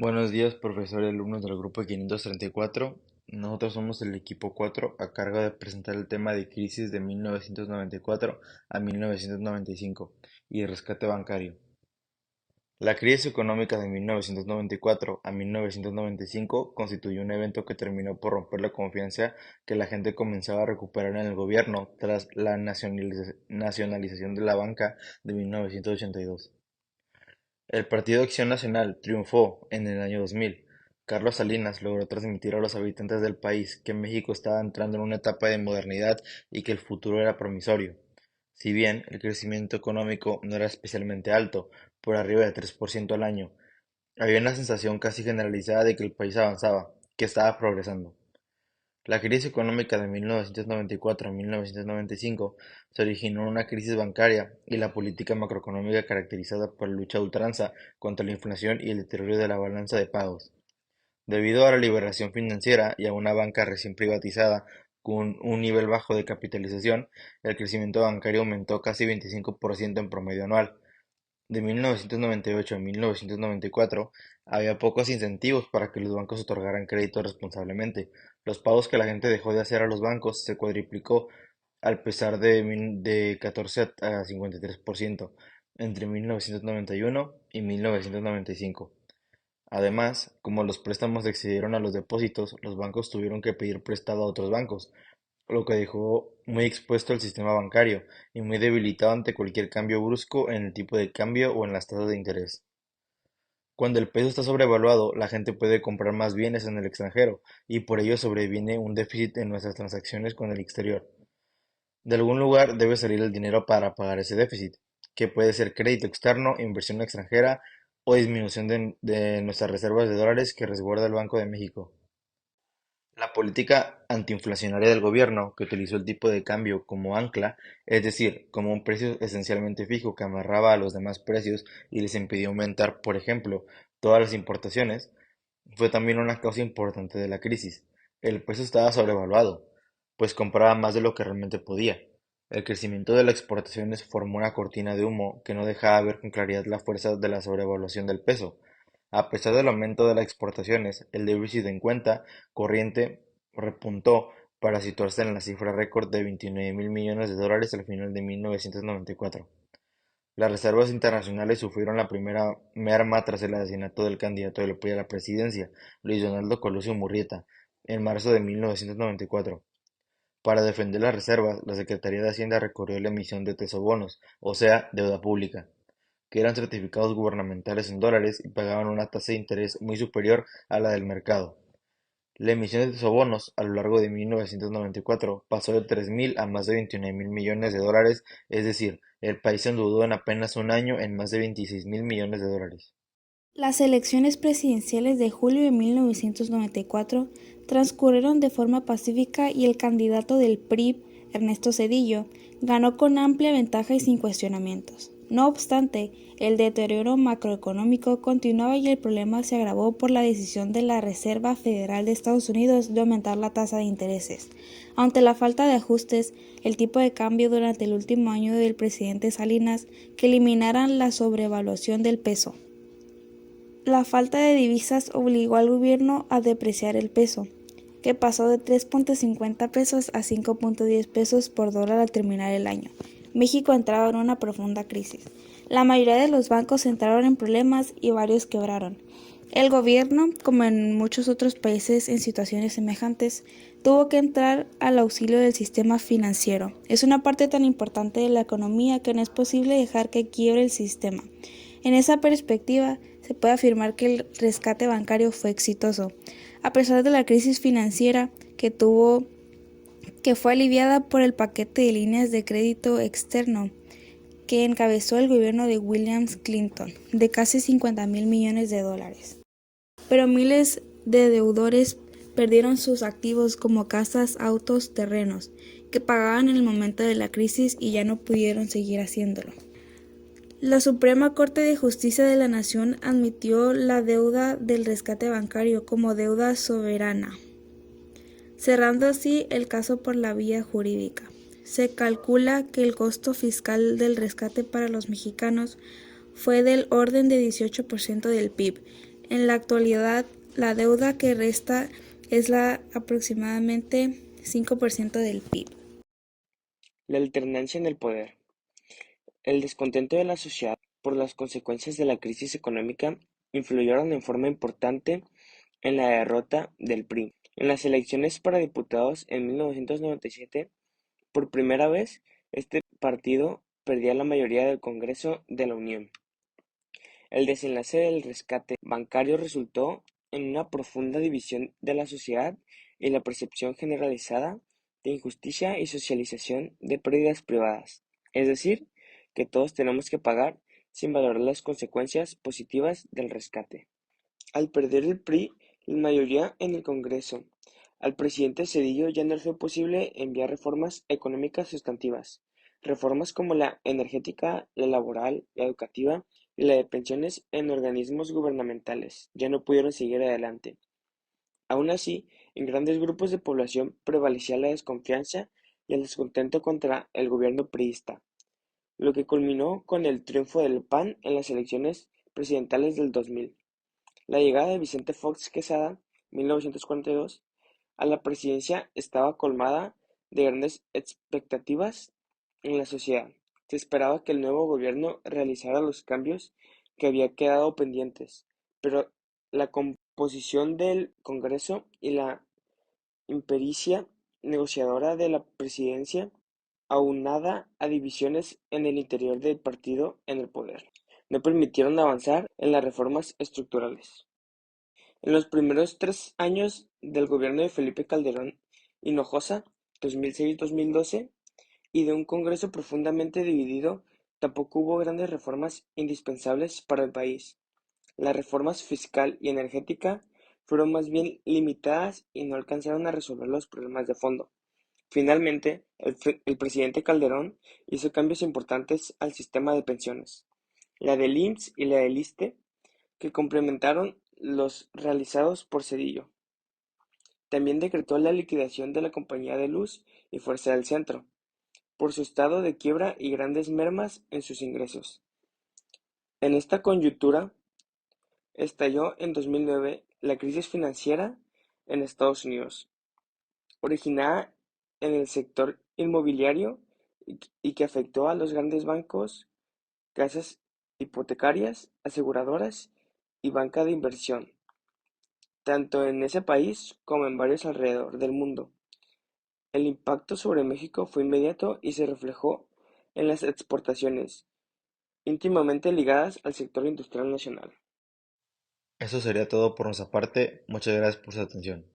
Buenos días, profesor y alumnos del grupo 534. Nosotros somos el equipo 4 a cargo de presentar el tema de crisis de 1994 a 1995 y rescate bancario. La crisis económica de 1994 a 1995 constituyó un evento que terminó por romper la confianza que la gente comenzaba a recuperar en el gobierno tras la nacionalización de la banca de 1982. El Partido Acción Nacional triunfó en el año 2000. Carlos Salinas logró transmitir a los habitantes del país que México estaba entrando en una etapa de modernidad y que el futuro era promisorio. Si bien el crecimiento económico no era especialmente alto, por arriba del 3% al año, había una sensación casi generalizada de que el país avanzaba, que estaba progresando. La crisis económica de 1994 a 1995 se originó en una crisis bancaria y la política macroeconómica caracterizada por la lucha a ultranza contra la inflación y el deterioro de la balanza de pagos. Debido a la liberación financiera y a una banca recién privatizada con un nivel bajo de capitalización, el crecimiento bancario aumentó casi 25% en promedio anual. De 1998 a 1994, había pocos incentivos para que los bancos otorgaran crédito responsablemente. Los pagos que la gente dejó de hacer a los bancos se cuadriplicó al pesar de 14 a 53% entre 1991 y 1995. Además, como los préstamos excedieron a los depósitos, los bancos tuvieron que pedir prestado a otros bancos, lo que dejó muy expuesto el sistema bancario y muy debilitado ante cualquier cambio brusco en el tipo de cambio o en las tasas de interés. Cuando el peso está sobrevaluado, la gente puede comprar más bienes en el extranjero y por ello sobreviene un déficit en nuestras transacciones con el exterior. De algún lugar debe salir el dinero para pagar ese déficit, que puede ser crédito externo, inversión extranjera o disminución de nuestras reservas de dólares que resguarda el Banco de México. La política antiinflacionaria del gobierno, que utilizó el tipo de cambio como ancla, es decir, como un precio esencialmente fijo que amarraba a los demás precios y les impidió aumentar, por ejemplo, todas las importaciones, fue también una causa importante de la crisis. El peso estaba sobrevaluado, pues compraba más de lo que realmente podía. El crecimiento de las exportaciones formó una cortina de humo que no dejaba ver con claridad la fuerza de la sobrevaluación del peso. A pesar del aumento de las exportaciones, el déficit en cuenta corriente repuntó para situarse en la cifra récord de 29.000 millones de dólares al final de 1994. Las reservas internacionales sufrieron la primera merma tras el asesinato del candidato del PRI a la presidencia, Luis Donaldo Colosio Murrieta, en marzo de 1994. Para defender las reservas, la Secretaría de Hacienda recurrió a la emisión de tesobonos, o sea, deuda pública, que eran certificados gubernamentales en dólares y pagaban una tasa de interés muy superior a la del mercado. La emisión de tesobonos a lo largo de 1994 pasó de 3.000 a más de 29.000 millones de dólares, es decir, el país se endeudó en apenas un año en más de 26.000 millones de dólares. Las elecciones presidenciales de julio de 1994 transcurrieron de forma pacífica y el candidato del PRI, Ernesto Zedillo, ganó con amplia ventaja y sin cuestionamientos. No obstante, el deterioro macroeconómico continuaba y el problema se agravó por la decisión de la Reserva Federal de Estados Unidos de aumentar la tasa de intereses. Ante la falta de ajustes, el tipo de cambio durante el último año del presidente Salinas que eliminaran la sobrevaluación del peso. La falta de divisas obligó al gobierno a depreciar el peso, que pasó de 3.50 pesos a 5.10 pesos por dólar al terminar el año. México entraba en una profunda crisis. La mayoría de los bancos entraron en problemas y varios quebraron. El gobierno, como en muchos otros países en situaciones semejantes, tuvo que entrar al auxilio del sistema financiero. Es una parte tan importante de la economía que no es posible dejar que quiebre el sistema. En esa perspectiva, se puede afirmar que el rescate bancario fue exitoso, a pesar de la crisis financiera que fue aliviada por el paquete de líneas de crédito externo que encabezó el gobierno de William Clinton, de casi 50.000 millones de dólares. Pero miles de deudores perdieron sus activos como casas, autos, terrenos, que pagaban en el momento de la crisis y ya no pudieron seguir haciéndolo. La Suprema Corte de Justicia de la Nación admitió la deuda del rescate bancario como deuda soberana, cerrando así el caso por la vía jurídica. Se calcula que el costo fiscal del rescate para los mexicanos fue del orden de 18% del PIB En la actualidad, la deuda que resta es la aproximadamente 5% del PIB. La alternancia en el poder. El descontento de la sociedad por las consecuencias de la crisis económica influyeron en forma importante en la derrota del PRI. En las elecciones para diputados en 1997, por primera vez, este partido perdía la mayoría del Congreso de la Unión. El desenlace del rescate bancario resultó en una profunda división de la sociedad y la percepción generalizada de injusticia y socialización de pérdidas privadas, es decir, que todos tenemos que pagar sin valorar las consecuencias positivas del rescate. Al perder el PRI la mayoría en el Congreso, al presidente Zedillo ya no le fue posible enviar reformas económicas sustantivas. Reformas como la energética, la laboral, la educativa y la de pensiones en organismos gubernamentales ya no pudieron seguir adelante. Aún así, en grandes grupos de población prevalecía la desconfianza y el descontento contra el gobierno priista, lo que culminó con el triunfo del PAN en las elecciones presidenciales del 2000. La llegada de Vicente Fox Quesada, 1942, a la presidencia estaba colmada de grandes expectativas en la sociedad. Se esperaba que el nuevo gobierno realizara los cambios que había quedado pendientes, pero la composición del Congreso y la impericia negociadora de la presidencia, aunada a divisiones en el interior del partido en el poder, no permitieron avanzar en las reformas estructurales. En los primeros 3 años del gobierno de Felipe Calderón Hinojosa (2006-2012) y de un Congreso profundamente dividido, tampoco hubo grandes reformas indispensables para el país. Las reformas fiscal y energética fueron más bien limitadas y no alcanzaron a resolver los problemas de fondo. Finalmente, el presidente Calderón hizo cambios importantes al sistema de pensiones, la del IMSS y la del ISSSTE, que complementaron los realizados por Zedillo. También decretó la liquidación de la Compañía de Luz y Fuerza del Centro, por su estado de quiebra y grandes mermas en sus ingresos. En esta coyuntura estalló en 2009 la crisis financiera en Estados Unidos, originada en el sector inmobiliario y que afectó a los grandes bancos, casas hipotecarias, aseguradoras y banca de inversión, tanto en ese país como en varios alrededor del mundo. El impacto sobre México fue inmediato y se reflejó en las exportaciones, íntimamente ligadas al sector industrial nacional. Eso sería todo por nuestra parte. Muchas gracias por su atención.